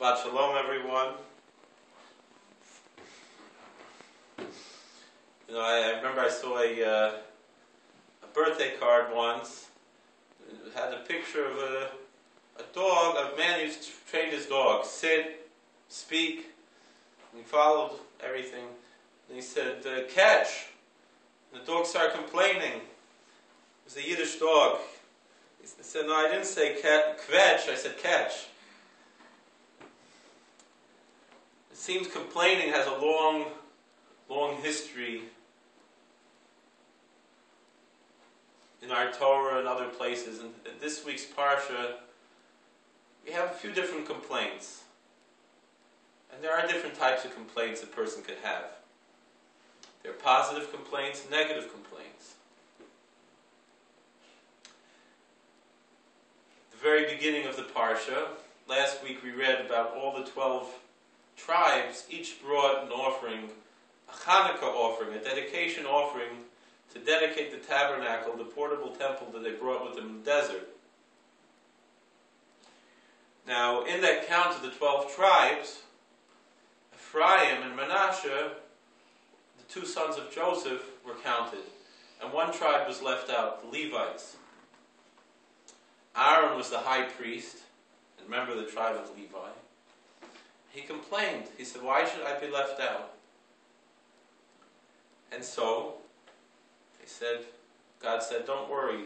Shabbat Shalom, everyone. You know, I remember I saw a birthday card once. It had a picture of a dog, a man who's trained his dog. Sit, speak. And he followed everything. And he said, catch. And the dog started complaining. It was a Yiddish dog. He said, no, I didn't say kvetch, I said catch. It seems complaining has a long history in our Torah and other places. And this week's Parsha, we have a few different complaints. And there are different types of complaints a person could have. There are positive complaints and negative complaints. The very beginning of the Parsha, last week we read about all the 12 tribes. Each brought an offering, a Hanukkah offering, a dedication offering to dedicate the tabernacle, the portable temple that they brought with them in the desert. Now, in that count of the 12 tribes, Ephraim and Manasseh, the two sons of Joseph, were counted. And one tribe was left out, the Levites. Aaron was the high priest, and member of the tribe of Levi. He complained. He said, why should I be left out? And so, God said, don't worry.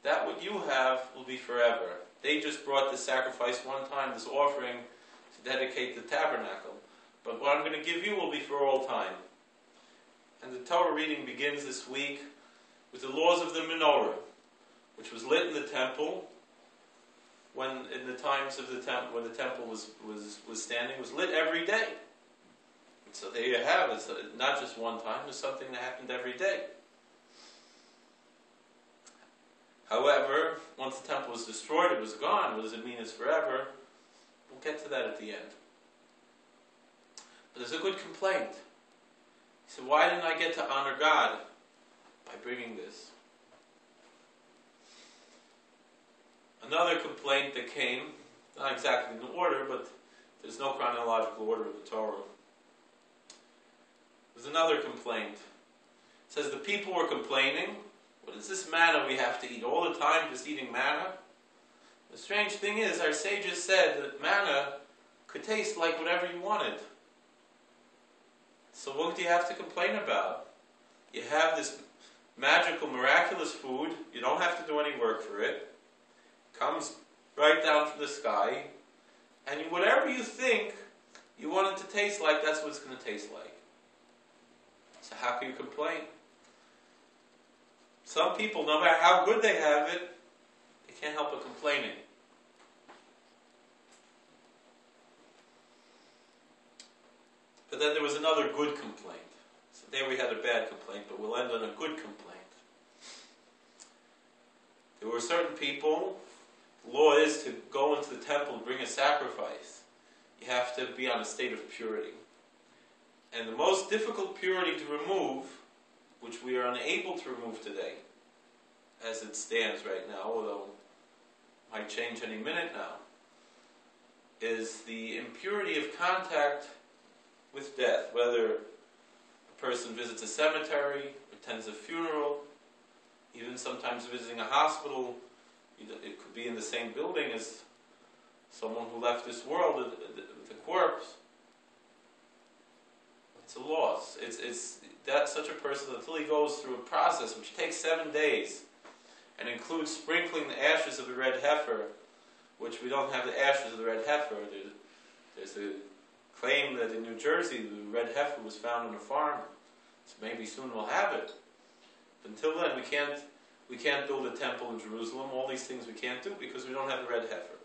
That what you have will be forever. They just brought this sacrifice one time, this offering, to dedicate the tabernacle. But what I'm going to give you will be for all time. And the Torah reading begins this week with the laws of the menorah, which was lit in the temple when in the times of the temple, when the temple was standing, was lit every day. And so there you have it. It's not just one time, it's something that happened every day. However, once the temple was destroyed, it was gone. What does it mean it's forever? We'll get to that at the end. But there's a good complaint. He said, why didn't I get to honor God by bringing this? Another complaint that came, not exactly in order, but there's no chronological order in the Torah. There's another complaint. It says the people were complaining, what is this manna we have to eat? All the time just eating manna? The strange thing is, our sages said that manna could taste like whatever you wanted. So what do you have to complain about? You have this magical, miraculous food. You don't have to do any work for it. It comes right down from the sky. And whatever you think you want it to taste like, that's what it's going to taste like. So how can you complain? Some people, no matter how good they have it, they can't help but complaining. But then there was another good complaint. So there we had a bad complaint, but we'll end on a good complaint. There were certain people, the law is to go into the temple and bring a sacrifice. You have to be on a state of purity. And the most difficult purity to remove, which we are unable to remove today, as it stands right now, although it might change any minute now, is the impurity of contact with death. Whether a person visits a cemetery, attends a funeral, even sometimes visiting a hospital, it could be in the same building as someone who left this world with a corpse. It's a loss. It's that such a person, until he goes through a process which takes 7 days and includes sprinkling the ashes of the red heifer, which we don't have the ashes of the red heifer. There's a claim that in New Jersey the red heifer was found on a farm, so maybe soon we'll have it. But until then, we can't build a temple in Jerusalem. All these things we can't do because we don't have the red heifer.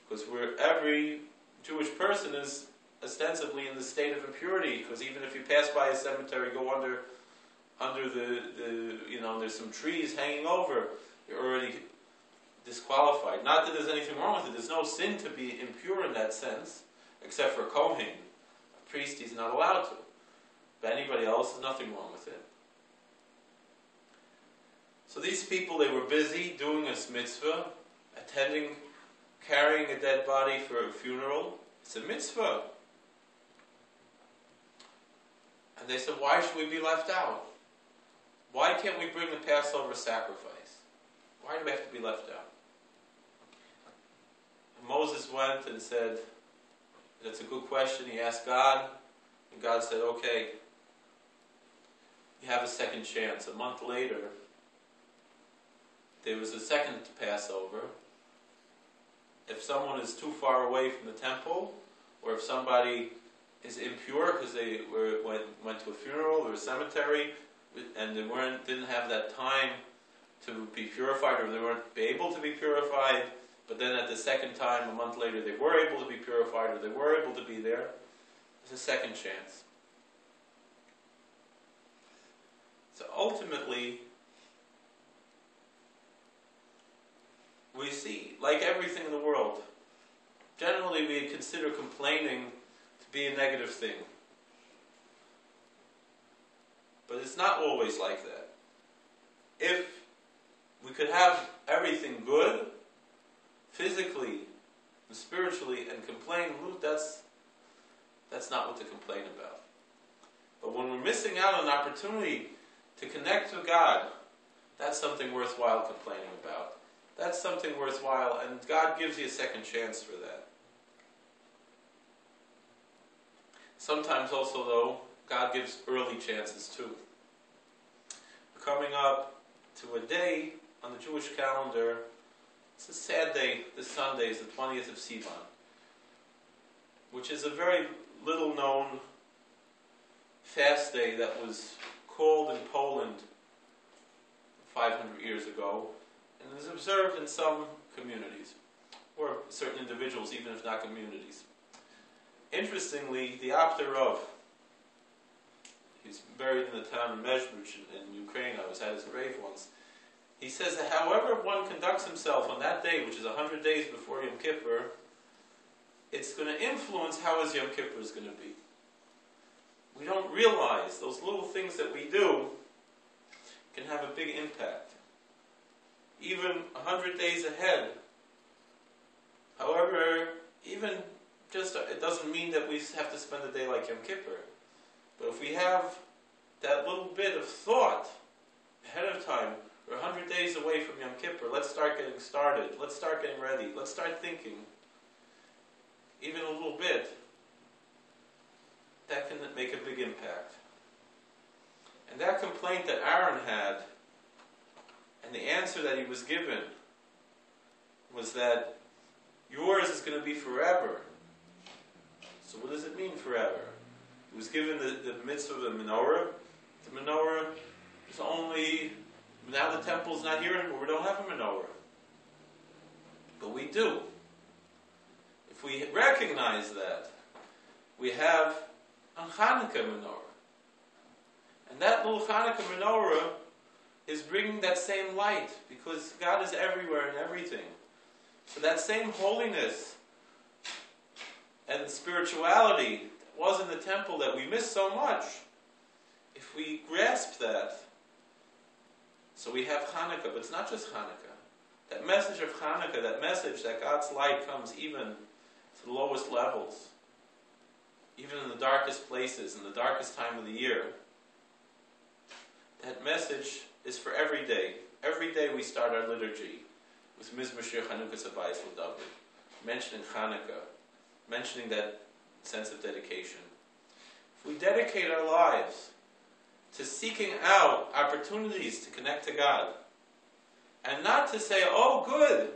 Because every Jewish person is ostensibly in the state of impurity, because even if you pass by a cemetery, go under the there's some trees hanging over, you're already disqualified. Not that there's anything wrong with it. There's no sin to be impure in that sense, except for a Kohen. A priest, he's not allowed to. But anybody else, there's nothing wrong with it. So these people, they were busy doing a mitzvah, carrying a dead body for a funeral. It's a mitzvah. And they said, why should we be left out? Why can't we bring the Passover sacrifice? Why do we have to be left out? And Moses went and said, that's a good question. He asked God, and God said, okay, you have a second chance. A month later, there was a second Passover. If someone is too far away from the temple, or if somebody is impure because they went to a funeral or a cemetery, and they didn't have that time to be purified, or they weren't able to be purified, but then at the second time, a month later, they were able to be purified, or they were able to be there, there's a second chance. So ultimately, we see, like everything in the world, generally we consider complaining to be a negative thing. But it's not always like that. If we could have everything good, physically and spiritually, and complain, that's not what to complain about. But when we're missing out on an opportunity to connect to God, that's something worthwhile complaining about. That's something worthwhile, and God gives you a second chance for that. Sometimes also, though, God gives early chances too. We're coming up to a day on the Jewish calendar. It's a sad day. This Sunday is the 20th of Sivan, which is a very little known fast day that was called in Poland 500 years ago, and is observed in some communities, or certain individuals, even if not communities. Interestingly, the Abder Rav, he's buried in the town of Mezhbruch in Ukraine. I was at his grave once. He says that however one conducts himself on that day, which is 100 days before Yom Kippur, it's going to influence how his Yom Kippur is going to be. We don't realize those little things that we do can have a big impact. Even 100 days ahead. However, even just, it doesn't mean that we have to spend a day like Yom Kippur. But if we have that little bit of thought ahead of time, we're 100 days away from Yom Kippur, let's start getting started, let's start getting ready, let's start thinking, even a little bit, that can make a big impact. And that complaint that Aaron had, and the answer that he was given, was that yours is going to be forever. So what does it mean forever? He was given the mitzvah of the menorah. The menorah is only, now the temple's not here anymore, we don't have a menorah. But we do. If we recognize that, we have a Hanukkah menorah. And that little Hanukkah menorah is bringing that same light, because God is everywhere and everything. So that same holiness and spirituality that was in the temple that we miss so much, if we grasp that, so we have Hanukkah, but it's not just Hanukkah. That message of Hanukkah, that message that God's light comes even to the lowest levels, even in the darkest places, in the darkest time of the year, that message is for every day. Every day we start our liturgy with Mizmor Shir Chanukah Sabayis L'David, mentioning Hanukkah, mentioning that sense of dedication. If we dedicate our lives to seeking out opportunities to connect to God, and not to say, oh good,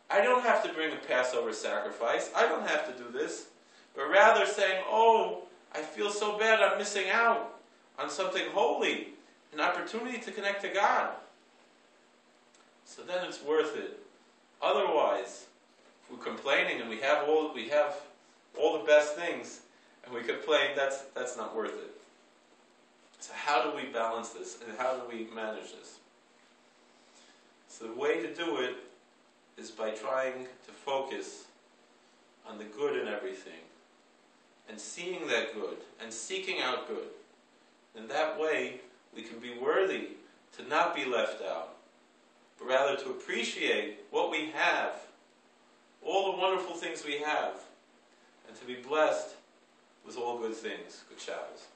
I don't have to bring a Passover sacrifice, I don't have to do this, but rather saying, oh, I feel so bad I'm missing out on something holy, an opportunity to connect to God. So then it's worth it. Otherwise, if we're complaining and we have all the best things, and we complain, that's not worth it. So how do we balance this, and how do we manage this? So the way to do it is by trying to focus on the good in everything, and seeing that good, and seeking out good. And that way, we can be worthy to not be left out, but rather to appreciate what we have, all the wonderful things we have, and to be blessed with all good things. Good Shabbos.